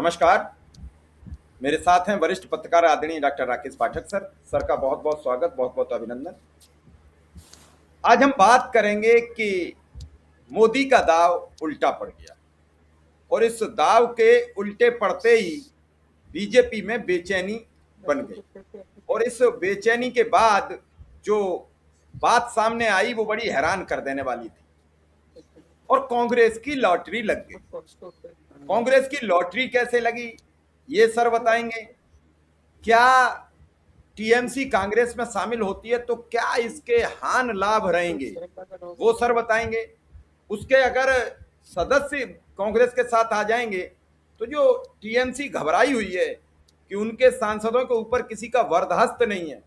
नमस्कार। मेरे साथ हैं वरिष्ठ पत्रकार आदरणीय डॉक्टर राकेश पाठक सर। सर का बहुत बहुत स्वागत, बहुत बहुत अभिनंदन। आज हम बात करेंगे कि मोदी का दाव उल्टा पड़ गया और इस दाव के उल्टे पड़ते ही बीजेपी में बेचैनी बन गई और इस बेचैनी के बाद जो बात सामने आई वो बड़ी हैरान कर देने वाली थी और कांग्रेस की लॉटरी लग गई। कांग्रेस की लॉटरी कैसे लगी ये सर बताएंगे। क्या टीएमसी कांग्रेस में शामिल होती है तो क्या इसके हानि लाभ रहेंगे वो सर बताएंगे। उसके अगर सदस्य कांग्रेस के साथ आ जाएंगे तो जो टीएमसी घबराई हुई है कि उनके सांसदों के ऊपर किसी का वरदहस्त नहीं है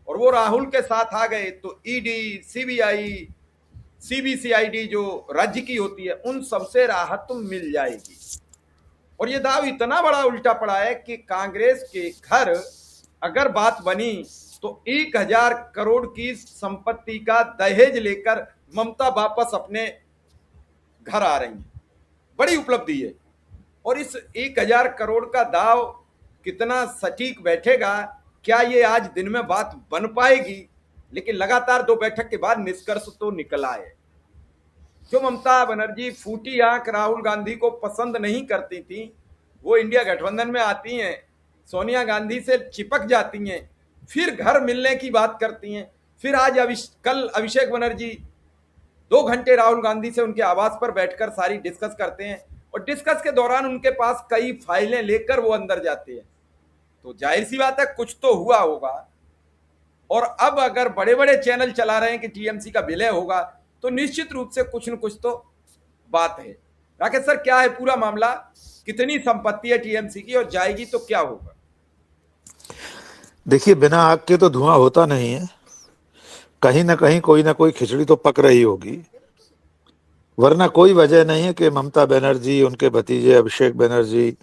और वो राहुल के साथ आ गए तो ईडी, सीबीआई, सीबीसीआईडी जो राज्य की होती है उन सबसे राहत तो मिल जाएगी। और ये दाव इतना बड़ा उल्टा पड़ा है कि कांग्रेस के घर अगर बात बनी तो 1000 करोड़ की संपत्ति का दहेज लेकर ममता वापस अपने घर आ रही है। बड़ी उपलब्धि है और इस 1000 करोड़ का दाव कितना सटीक बैठेगा, क्या ये आज दिन में बात बन पाएगी? लेकिन लगातार 2 बैठक के बाद निष्कर्ष तो निकला है। जो ममता बनर्जी फूटी आंख राहुल गांधी को पसंद नहीं करती थी, वो इंडिया गठबंधन में आती हैं, सोनिया गांधी से चिपक जाती हैं, फिर घर मिलने की बात करती हैं, फिर आज कल अभिषेक बनर्जी 2 घंटे राहुल गांधी से उनके आवास पर बैठकर सारी डिस्कस करते हैं और डिस्कस के दौरान उनके पास कई फाइलें लेकर वो अंदर जाते हैं। तो जाहिर सी बात है कुछ तो हुआ होगा। और अब अगर बड़े बड़े चैनल चला रहे हैं कि टीएमसी का विलय होगा तो निश्चित रूप से कुछ न कुछ तो बात है। राकेश सर, क्या है पूरा मामला? कितनी संपत्ति है टीएमसी की और जाएगी तो क्या होगा? देखिए, बिना आग के तो धुआं होता नहीं है। कहीं ना कहीं कोई ना कोई खिचड़ी तो पक रही होगी, वरना कोई वजह नहीं है कि ममता बनर्जी, उनके भतीजे अभिषेक बनर्जी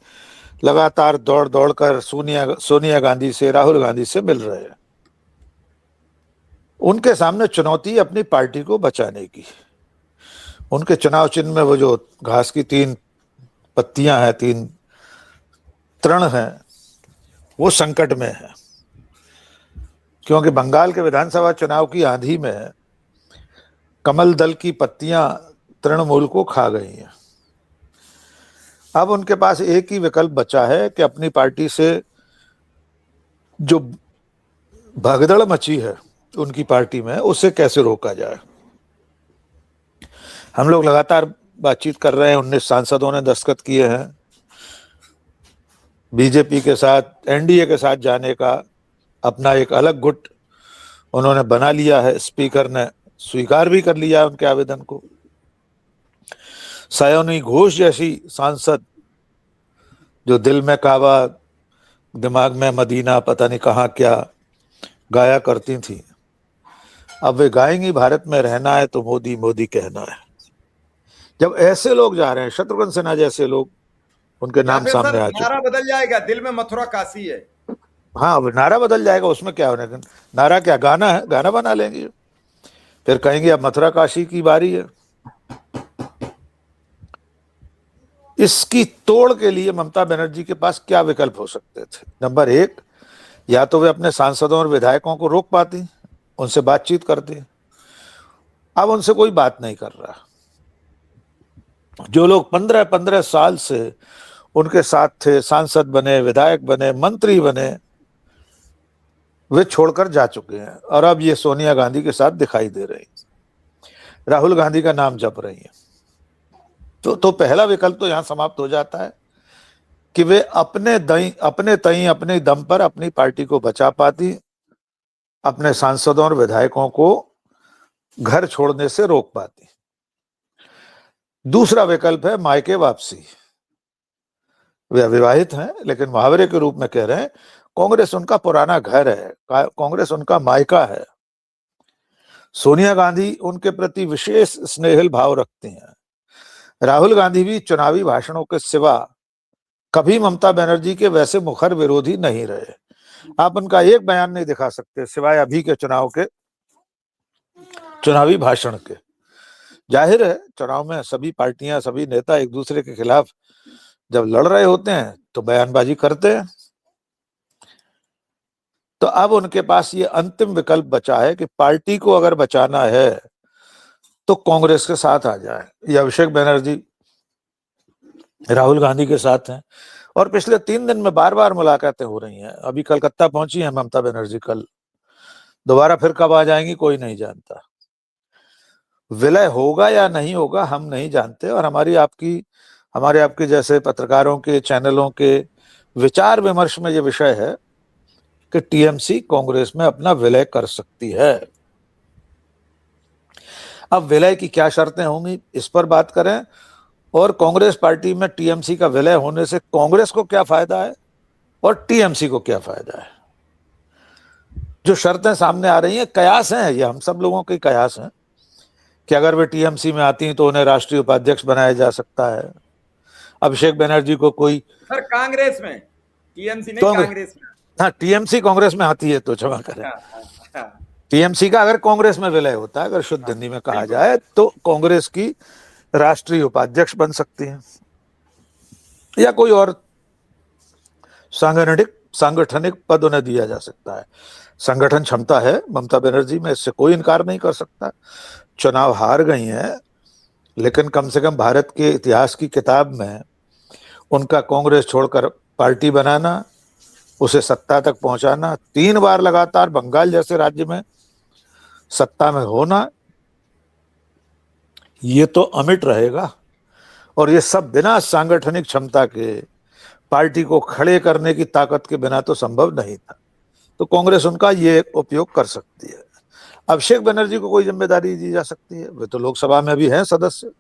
लगातार दौड़ दौड़ कर सोनिया गांधी से, राहुल गांधी से मिल रहे हैं। उनके सामने चुनौती अपनी पार्टी को बचाने की। उनके चुनाव चिन्ह में वो जो घास की 3 पत्तियां हैं, 3 तृण हैं, वो संकट में है, क्योंकि बंगाल के विधानसभा चुनाव की आंधी में कमल दल की पत्तियां तृणमूल को खा गई हैं। अब उनके पास एक ही विकल्प बचा है कि अपनी पार्टी से जो भगदड़ मची है उनकी पार्टी में, उसे कैसे रोका जाए। हम लोग लगातार बातचीत कर रहे हैं। 19 सांसदों ने दस्तखत किए हैं बीजेपी के साथ, एनडीए के साथ जाने का। अपना एक अलग गुट उन्होंने बना लिया है। स्पीकर ने स्वीकार भी कर लिया उनके आवेदन को। सयोनी घोष जैसी सांसद जो दिल में काबा दिमाग में मदीना पता नहीं कहाँ क्या गाया करती थी, अब वे गाएंगी भारत में रहना है तो मोदी मोदी कहना है। जब ऐसे लोग जा रहे हैं, शत्रुघ्न सिन्हा जैसे लोग, उनके नाम सामने आ चुके। नारा बदल जाएगा, दिल में मथुरा काशी है। हाँ, नारा बदल जाएगा, उसमें क्या होने। नारा क्या, गाना है, गाना बना लेंगे, फिर कहेंगे अब मथुरा काशी की बारी है। इसकी तोड़ के लिए ममता बनर्जी के पास क्या विकल्प हो सकते थे? नंबर 1, या तो वे अपने सांसदों और विधायकों को रोक पाती, उनसे बातचीत करती। अब उनसे कोई बात नहीं कर रहा। जो लोग 15-15 साल से उनके साथ थे, सांसद बने, विधायक बने, मंत्री बने, वे छोड़कर जा चुके हैं और अब ये सोनिया गांधी के साथ दिखाई दे रही, राहुल गांधी का नाम जप रही है। तो पहला विकल्प तो यहां समाप्त हो जाता है कि वे अपने दम पर अपनी पार्टी को बचा पाती, अपने सांसदों और विधायकों को घर छोड़ने से रोक पाती। दूसरा विकल्प है मायके वापसी। वे अविवाहित हैं, लेकिन मुहावरे के रूप में कह रहे हैं कांग्रेस उनका पुराना घर है, कांग्रेस उनका मायका है। सोनिया गांधी उनके प्रति विशेष स्नेहिल भाव रखती हैं। राहुल गांधी भी चुनावी भाषणों के सिवा कभी ममता बनर्जी के वैसे मुखर विरोधी नहीं रहे। आप उनका एक बयान नहीं दिखा सकते सिवाय अभी के चुनाव के चुनावी भाषण के। जाहिर है चुनाव में सभी पार्टियां, सभी नेता एक दूसरे के खिलाफ जब लड़ रहे होते हैं तो बयानबाजी करते हैं। तो अब उनके पास ये अंतिम विकल्प बचा है कि पार्टी को अगर बचाना है तो कांग्रेस के साथ आ जाए। ये अभिषेक बनर्जी राहुल गांधी के साथ हैं और पिछले 3 दिन में बार बार मुलाकातें हो रही हैं। अभी कलकत्ता पहुंची हैं ममता बनर्जी, कल दोबारा फिर कब आ जाएंगी कोई नहीं जानता। विलय होगा या नहीं होगा हम नहीं जानते, और हमारे आपके जैसे पत्रकारों के, चैनलों के विचार विमर्श में ये विषय है कि टीएमसी कांग्रेस में अपना विलय कर सकती है। अब विलय की क्या शर्तें होंगी इस पर बात करें, और कांग्रेस पार्टी में टीएमसी का विलय होने से कांग्रेस को क्या फायदा है और टीएमसी को क्या फायदा है। जो शर्तें सामने आ रही हैं कयास हैं, ये हम सब लोगों के कयास हैं कि अगर वे टीएमसी में आती हैं तो उन्हें राष्ट्रीय उपाध्यक्ष बनाया जा सकता है। अभिषेक बनर्जी को कोई सर कांग्रेस में, टीएमसी नहीं, कांग्रेस, कांग्रेस में। हाँ टीएमसी कांग्रेस में आती है तो क्षमा करें, हाँ, हाँ, हाँ, टीएमसी का अगर कांग्रेस में विलय होता है, अगर शुद्ध हिंदी में कहा बिल्कुल। जाए, तो कांग्रेस की राष्ट्रीय उपाध्यक्ष बन सकती है या कोई और सांगठनिक पद उन्हें दिया जा सकता है। संगठन क्षमता है ममता बनर्जी में, इससे कोई इनकार नहीं कर सकता। चुनाव हार गई हैं, लेकिन कम से कम भारत के इतिहास की किताब में उनका कांग्रेस छोड़कर पार्टी बनाना, उसे सत्ता तक पहुंचाना, 3 बार लगातार बंगाल जैसे राज्य में सत्ता में होना, ये तो अमिट रहेगा। और ये सब बिना सांगठनिक क्षमता के, पार्टी को खड़े करने की ताकत के बिना तो संभव नहीं था। तो कांग्रेस उनका ये उपयोग कर सकती है। अभिषेक बनर्जी को कोई जिम्मेदारी दी जा सकती है, वे तो लोकसभा में भी हैं सदस्य,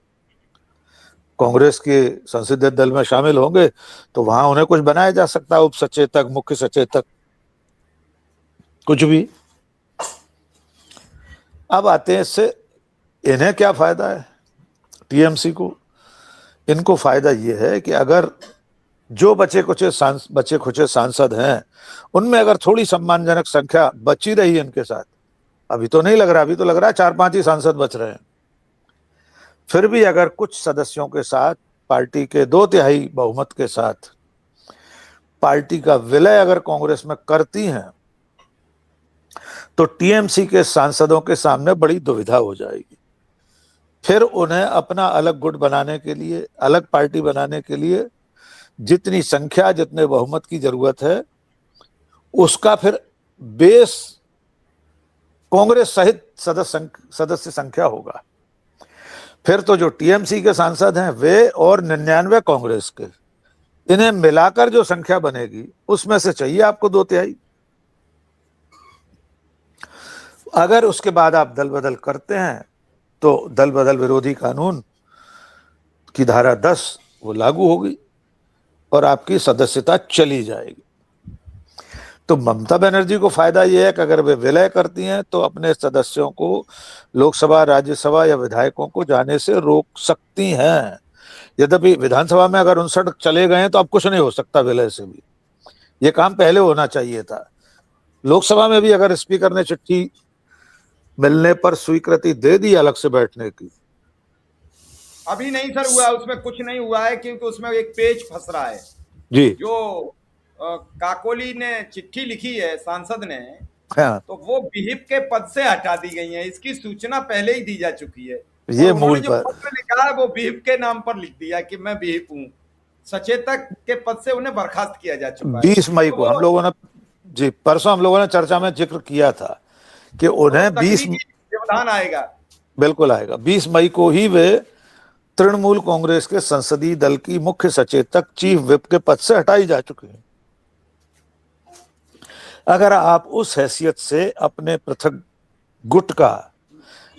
कांग्रेस के संसदीय दल में शामिल होंगे तो वहां उन्हें कुछ बनाया जा सकता है, उप सचेतक, मुख्य सचेतक, कुछ भी। अब आते हैं इससे इन्हें क्या फायदा है टीएमसी को। इनको फायदा यह है कि अगर जो बचे खुचे सांसद हैं उनमें अगर थोड़ी सम्मानजनक संख्या बची रही इनके साथ, अभी तो नहीं लग रहा, अभी तो लग रहा है 4-5 ही सांसद बच रहे हैं, फिर भी अगर कुछ सदस्यों के साथ, पार्टी के 2/3 बहुमत के साथ पार्टी का विलय अगर कांग्रेस में करती हैं तो टीएमसी के सांसदों के सामने बड़ी दुविधा हो जाएगी। फिर उन्हें अपना अलग गुट बनाने के लिए, अलग पार्टी बनाने के लिए जितनी संख्या, जितने बहुमत की जरूरत है, उसका फिर बेस कांग्रेस सहित सदस्य संख्या होगा। फिर तो जो टीएमसी के सांसद हैं वे और 99 कांग्रेस के, इन्हें मिलाकर जो संख्या बनेगी उसमें से चाहिए आपको 2/3। अगर उसके बाद आप दल बदल करते हैं तो दल बदल विरोधी कानून की धारा 10 वो लागू होगी और आपकी सदस्यता चली जाएगी। तो ममता बनर्जी को फायदा यह है कि अगर वे विलय करती हैं तो अपने सदस्यों को लोकसभा, राज्यसभा या विधायकों को जाने से रोक सकती हैं। यद्यपि विधानसभा में अगर 59 चले गए तो अब कुछ नहीं हो सकता विलय से भी, ये काम पहले होना चाहिए था। लोकसभा में भी अगर स्पीकर ने चिट्ठी मिलने पर स्वीकृति दे दी अलग से बैठने की, अभी नहीं सर हुआ, उसमें कुछ नहीं हुआ है क्योंकि उसमें एक पेज फंस रहा है जी, जो काकोली ने चिट्ठी लिखी है सांसद ने, हाँ, तो वो विहिप के पद से हटा दी गई है। इसकी सूचना पहले ही दी जा चुकी है। ये और मूल जो पर पत्र लिखा है वो विहिप के नाम पर लिख दिया कि मैं विहिप हूँ। सचेतक के पद से उन्हें बर्खास्त किया जा चुका है। 20 मई को हम लोगों ने, जी परसों हम लोगों ने चर्चा में जिक्र किया था कि उन्हें 20 व्यवधान आएगा, बिल्कुल आएगा। 20 मई को ही वे तृणमूल कांग्रेस के संसदीय दल की मुख्य सचेतक, चीफ विप के पद से हटाई जा चुकी हैं। अगर आप उस हैसियत से अपने पृथक गुट का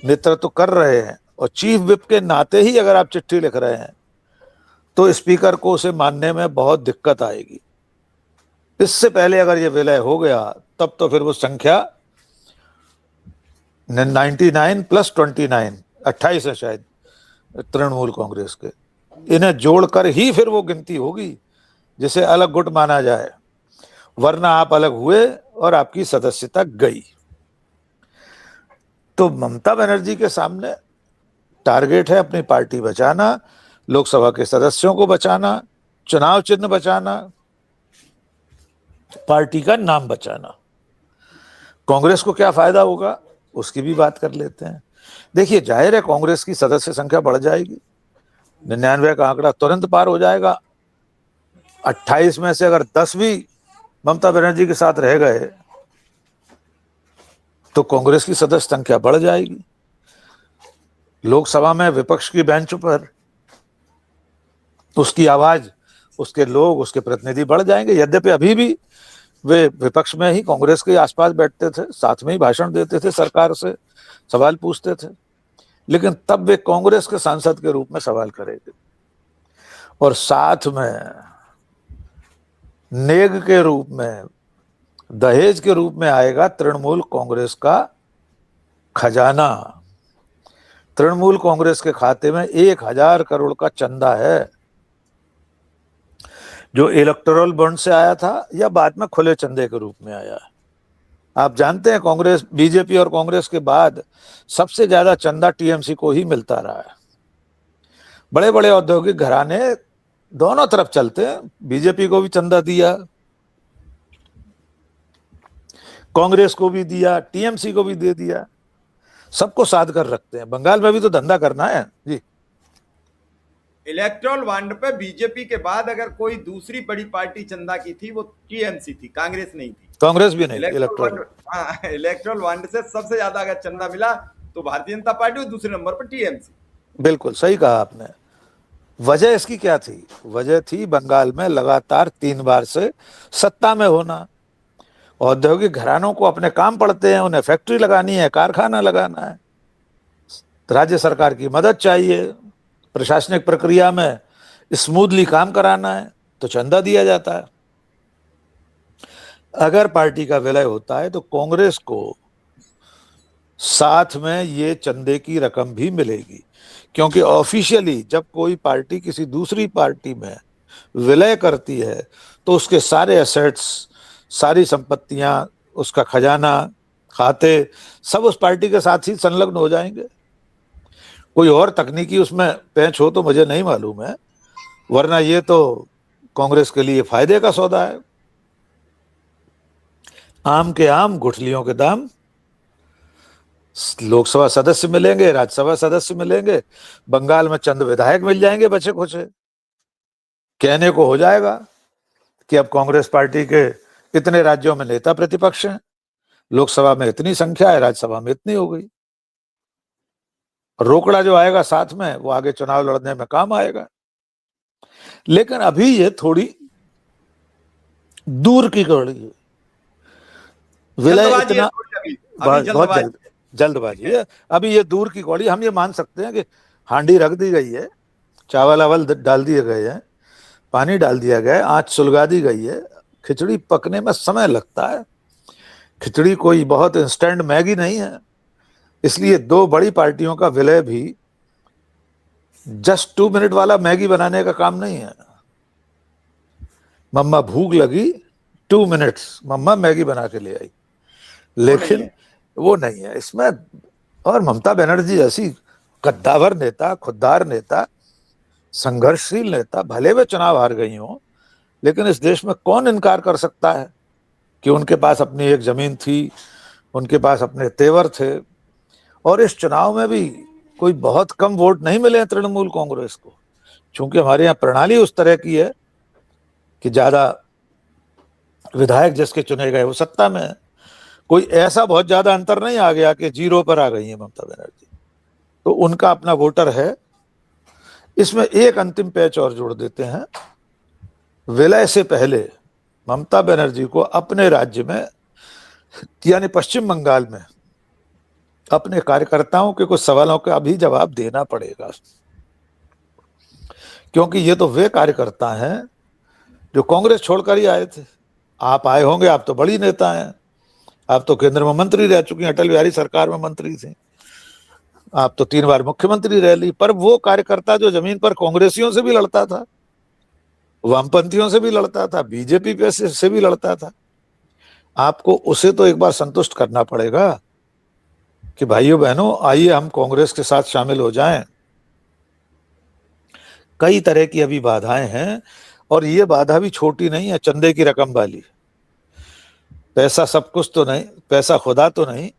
नेतृत्व कर रहे हैं और चीफ विप के नाते ही अगर आप चिट्ठी लिख रहे हैं तो स्पीकर को उसे मानने में बहुत दिक्कत आएगी। इससे पहले अगर ये विलय हो गया तब तो फिर वो संख्या 99 + 29, 28 है शायद तृणमूल कांग्रेस के, इन्हें जोड़कर ही फिर वो गिनती होगी जिसे अलग गुट माना जाए, वरना आप अलग हुए और आपकी सदस्यता गई। तो ममता बनर्जी के सामने टारगेट है अपनी पार्टी बचाना, लोकसभा के सदस्यों को बचाना, चुनाव चिन्ह बचाना, पार्टी का नाम बचाना। कांग्रेस को क्या फायदा होगा उसकी भी बात कर लेते हैं। देखिए, जाहिर है कांग्रेस की सदस्य संख्या बढ़ जाएगी, 99 का आंकड़ा तुरंत पार हो जाएगा। 28 में से अगर 10 भी ममता बनर्जी के साथ रह गए तो कांग्रेस की सदस्य संख्या बढ़ जाएगी। लोकसभा में विपक्ष की बेंच पर उसकी आवाज, उसके लोग, उसके प्रतिनिधि बढ़ जाएंगे। यद्यपि अभी भी वे विपक्ष में ही कांग्रेस के आसपास बैठते थे, साथ में ही भाषण देते थे, सरकार से सवाल पूछते थे, लेकिन तब वे कांग्रेस के सांसद के रूप में सवाल करेंगे और साथ में नेग के रूप में, दहेज के रूप में आएगा तृणमूल कांग्रेस का खजाना। तृणमूल कांग्रेस के खाते में 1000 करोड़ का चंदा है, जो इलेक्टोरल बॉन्ड से आया था या बाद में खुले चंदे के रूप में आया है। आप जानते हैं कांग्रेस, बीजेपी और कांग्रेस के बाद सबसे ज्यादा चंदा टीएमसी को ही मिलता रहा है। बड़े बड़े औद्योगिक घराने दोनों तरफ चलते हैं, बीजेपी को भी चंदा दिया, कांग्रेस को भी दिया, टीएमसी को भी दे दिया, सबको साध कर रखते हैं। बंगाल में भी तो धंधा करना है जी। इलेक्ट्रल बॉन्ड पे बीजेपी के बाद अगर कोई दूसरी बड़ी पार्टी चंदा की थी वो टीएमसी थी, कांग्रेस नहीं थी। कांग्रेस भी नहीं, इलेक्ट्रल इलेक्ट्रल बॉन्ड से सबसे ज्यादा अगर चंदा मिला तो भारतीय जनता पार्टी और दूसरे नंबर पर टीएमसी। बिल्कुल सही कहा आपने। वजह इसकी क्या थी? वजह थी बंगाल में लगातार 3 बार से सत्ता में होना। औद्योगिक घरानों को अपने काम पड़ते हैं, उन्हें फैक्ट्री लगानी है, कारखाना लगाना है, राज्य सरकार की मदद चाहिए, प्रशासनिक प्रक्रिया में स्मूथली काम कराना है, तो चंदा दिया जाता है। अगर पार्टी का विलय होता है तो कांग्रेस को साथ में ये चंदे की रकम भी मिलेगी, क्योंकि ऑफिशियली जब कोई पार्टी किसी दूसरी पार्टी में विलय करती है तो उसके सारे एसेट्स, सारी संपत्तियां, उसका खजाना, खाते सब उस पार्टी के साथ ही संलग्न हो जाएंगे। कोई और तकनीकी उसमें पेंच हो तो मुझे नहीं मालूम है, वरना ये तो कांग्रेस के लिए फायदे का सौदा है। आम के आम, गुठलियों के दाम। लोकसभा सदस्य मिलेंगे, राज्यसभा सदस्य मिलेंगे, बंगाल में चंद विधायक मिल जाएंगे बचे खुचे। कहने को हो जाएगा कि अब कांग्रेस पार्टी के इतने राज्यों में नेता प्रतिपक्ष हैं, लोकसभा में इतनी संख्या है, राज्यसभा में इतनी हो गई। रोकड़ा जो आएगा साथ में वो आगे चुनाव लड़ने में काम आएगा। लेकिन अभी ये थोड़ी दूर की कड़ी है, विलय इतना बहुत जल्दबाजी है। अभी ये दूर की कौड़ी। हम ये मान सकते हैं कि हांडी रख दी गई है, चावल अवल डाल दिए गए हैं, पानी डाल दिया गया है, आंच सुलगा दी गई है। खिचड़ी पकने में समय लगता है, खिचड़ी कोई बहुत इंस्टेंट मैगी नहीं है। इसलिए 2 बड़ी पार्टियों का विलय भी जस्ट 2 मिनट वाला मैगी बनाने का काम नहीं है। मम्मा भूख लगी, 2 मिनट्स, मम्मा मैगी बना के ले आई, लेकिन वो नहीं है इसमें। और ममता बनर्जी जैसी कद्दावर नेता, खुददार नेता, संघर्षशील नेता, भले वे चुनाव हार गई हों, लेकिन इस देश में कौन इनकार कर सकता है कि उनके पास अपनी एक जमीन थी, उनके पास अपने तेवर थे। और इस चुनाव में भी कोई बहुत कम वोट नहीं मिले हैं तृणमूल कांग्रेस को, चूंकि हमारे यहाँ प्रणाली उस तरह की है कि ज्यादा विधायक जिसके चुने गए वो सत्ता में है। कोई ऐसा बहुत ज्यादा अंतर नहीं आ गया कि 0 पर आ गई है ममता बनर्जी, तो उनका अपना वोटर है। इसमें एक अंतिम पैच और जोड़ देते हैं। विलय से पहले ममता बनर्जी को अपने राज्य में, यानी पश्चिम बंगाल में, अपने कार्यकर्ताओं के कुछ सवालों का भी जवाब देना पड़ेगा, क्योंकि ये तो वे कार्यकर्ता हैं जो कांग्रेस छोड़कर ही आए थे। आप आए होंगे, आप तो बड़ी नेता हैं, आप तो केंद्र में मंत्री रह चुकी हैं, अटल बिहारी सरकार में मंत्री थी, आप तो 3 बार मुख्यमंत्री रह ली। पर वो कार्यकर्ता जो जमीन पर कांग्रेसियों से भी लड़ता था, वामपंथियों से भी लड़ता था, बीजेपी पे से भी लड़ता था, आपको उसे तो एक बार संतुष्ट करना पड़ेगा कि भाइयों बहनों, आइए हम कांग्रेस के साथ शामिल हो जाएं। कई तरह की अभी बाधाएं हैं और ये बाधा भी छोटी नहीं है, चंदे की रकम वाली। पैसा सब कुछ तो नहीं, पैसा खुदा तो नहीं,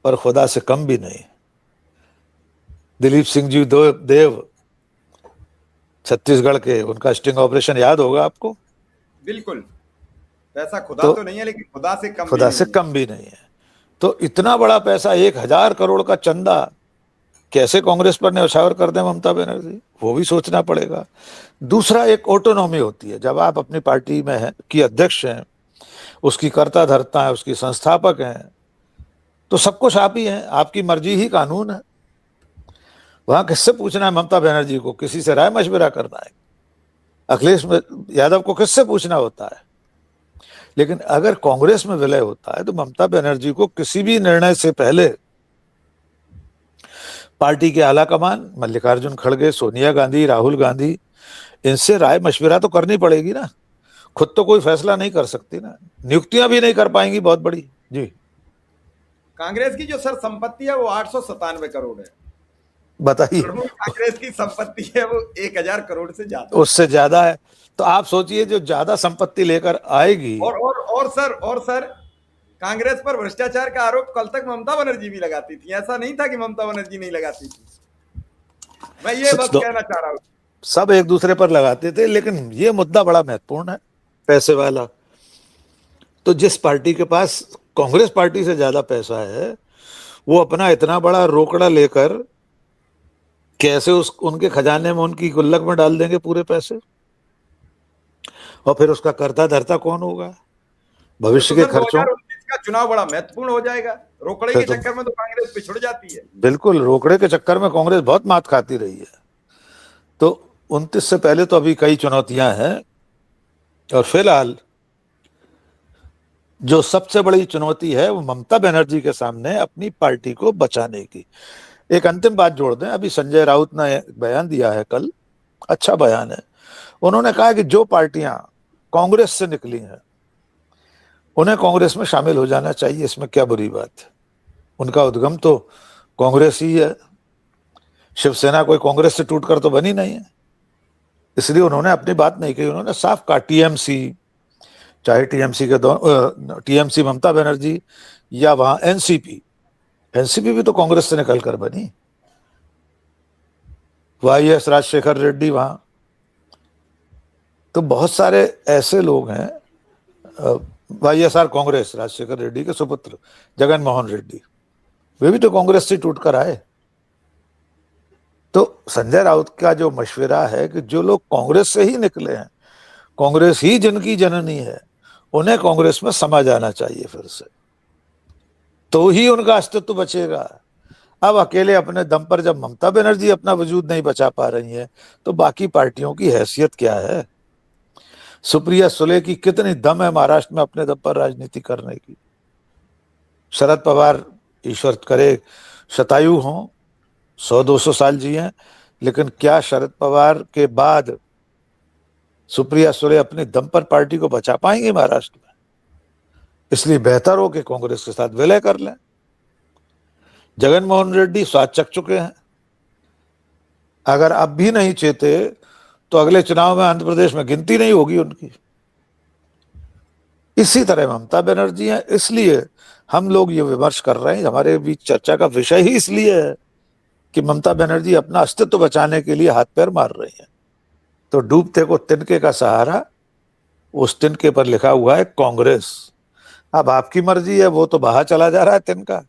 पर खुदा से कम भी नहीं। दिलीप सिंह जी देव छत्तीसगढ़ के, उनका स्टिंग ऑपरेशन याद होगा आपको। बिल्कुल। पैसा खुदा तो तो नहीं है, लेकिन खुदा से कम भी खुदा से नहीं है। कम भी नहीं है। तो इतना बड़ा पैसा, 1,000 करोड़ का चंदा कैसे कांग्रेस पर न्यौछावर कर दें ममता बनर्जी, वो भी सोचना पड़ेगा। दूसरा, एक ऑटोनॉमी होती है जब आप अपनी पार्टी में हैं, की अध्यक्ष हैं, उसकी कर्ता धर्ता है, उसकी संस्थापक हैं, तो सब कुछ आप ही हैं, आपकी मर्जी ही कानून है। वहां किससे पूछना है ममता बनर्जी को? किसी से राय मशविरा करना है? अखिलेश यादव को किससे पूछना होता है? लेकिन अगर कांग्रेस में विलय होता है तो ममता बनर्जी को किसी भी निर्णय से पहले पार्टी के आला कमान, मल्लिकार्जुन खड़गे, सोनिया गांधी, राहुल गांधी, इनसे राय मशविरा तो करनी पड़ेगी ना। खुद तो कोई फैसला नहीं कर सकती ना, नियुक्तियां भी नहीं कर पाएंगी बहुत बड़ी। जी कांग्रेस की जो सर संपत्ति है वो 897 करोड़ है। बताइए। तृणमूल कांग्रेस की संपत्ति है वो 1000 करोड़ से ज्यादा। उससे ज्यादा है। तो आप सोचिए, जो ज्यादा संपत्ति लेकर आएगी। और सर कांग्रेस पर भ्रष्टाचार का आरोप कल तक ममता बनर्जी भी लगाती थी। ऐसा नहीं था कि ममता बनर्जी नहीं लगाती थी। मैं ये बस कहना चाह रहा हूँ। सब एक दूसरे पर लगाते थे, लेकिन ये मुद्दा बड़ा महत्वपूर्ण है, पैसे वाला। तो जिस पार्टी के पास कांग्रेस पार्टी से ज्यादा पैसा है, वो अपना इतना बड़ा रोकड़ा लेकर कैसे उनके खजाने में, उनकी गुल्लक में डाल देंगे पूरे पैसे? और फिर उसका कर्ता धर्ता कौन होगा भविष्य के खर्चों? 2029 का चुनाव बड़ा महत्वपूर्ण हो जाएगा। रोकड़े के चक्कर में तो कांग्रेस पिछड़ जाती है। बिल्कुल, रोकड़े के चक्कर में कांग्रेस बहुत मात खाती रही है। तो 29 से पहले तो अभी कई चुनौतियां हैं, और फिलहाल जो सबसे बड़ी चुनौती है वो ममता बनर्जी के सामने अपनी पार्टी को बचाने की। एक अंतिम बात जोड़ दें, अभी संजय राउत ने बयान दिया है कल, अच्छा बयान है। उन्होंने कहा कि जो पार्टियां कांग्रेस से निकली हैं उन्हें कांग्रेस में शामिल हो जाना चाहिए, इसमें क्या बुरी बात है? उनका उद्गम तो कांग्रेस ही है, शिवसेना कोई कांग्रेस से टूटकर तो बनी नहीं है। इसलिए उन्होंने अपनी बात नहीं कही, उन्होंने साफ कहा टीएमसी, चाहे टीएमसी ममता बनर्जी या वहां एनसीपी, एनसीपी भी तो कांग्रेस से निकलकर बनी, वाईएस राजशेखर रेड्डी वहां। तो बहुत सारे ऐसे लोग हैं, वाईएसआर कांग्रेस, राजशेखर रेड्डी के सुपुत्र जगन मोहन रेड्डी, वे भी तो कांग्रेस से टूट कर आए। तो संजय राउत का जो मशवरा है कि जो लोग कांग्रेस से ही निकले हैं, कांग्रेस ही जिनकी जननी है, उन्हें कांग्रेस में समा जाना चाहिए फिर से, तो ही उनका अस्तित्व बचेगा। अब अकेले अपने दम पर जब ममता बनर्जी अपना वजूद नहीं बचा पा रही है, तो बाकी पार्टियों की हैसियत क्या है? सुप्रिया सुले की कितनी दम है महाराष्ट्र में अपने दम पर राजनीति करने की? शरद पवार ईश्वर करे शतायु हों, 100-200 साल जिए, लेकिन क्या शरद पवार के बाद सुप्रिया सुले अपने दम पर पार्टी को बचा पाएंगे महाराष्ट्र में? इसलिए बेहतर हो कि कांग्रेस के साथ विलय कर लें। जगन मोहन रेड्डी स्वाद चख चुके हैं, अगर अब भी नहीं चेते तो अगले चुनाव में आंध्र प्रदेश में गिनती नहीं होगी उनकी। इसी तरह ममता बनर्जी है, इसलिए हम लोग ये विमर्श कर रहे हैं, हमारे बीच चर्चा का विषय ही इसलिए है कि ममता बनर्जी अपना अस्तित्व बचाने के लिए हाथ पैर मार रही हैं। तो डूबते को तिनके का सहारा, उस तिनके पर लिखा हुआ है कांग्रेस। अब आपकी मर्जी है, वो तो बाहर चला जा रहा है तिनका।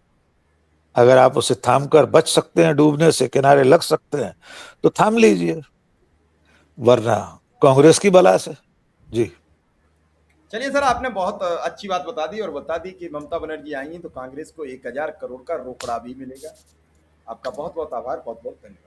अगर आप उसे थाम कर बच सकते हैं, डूबने से किनारे लग सकते हैं, तो थाम लीजिए, वरना कांग्रेस की बला से। जी चलिए सर, आपने बहुत अच्छी बात बता दी, और बता दी कि ममता बनर्जी आएंगी तो कांग्रेस को 1000 करोड़ का रोकड़ा भी मिलेगा। आपका बहुत बहुत आभार, बहुत बहुत धन्यवाद।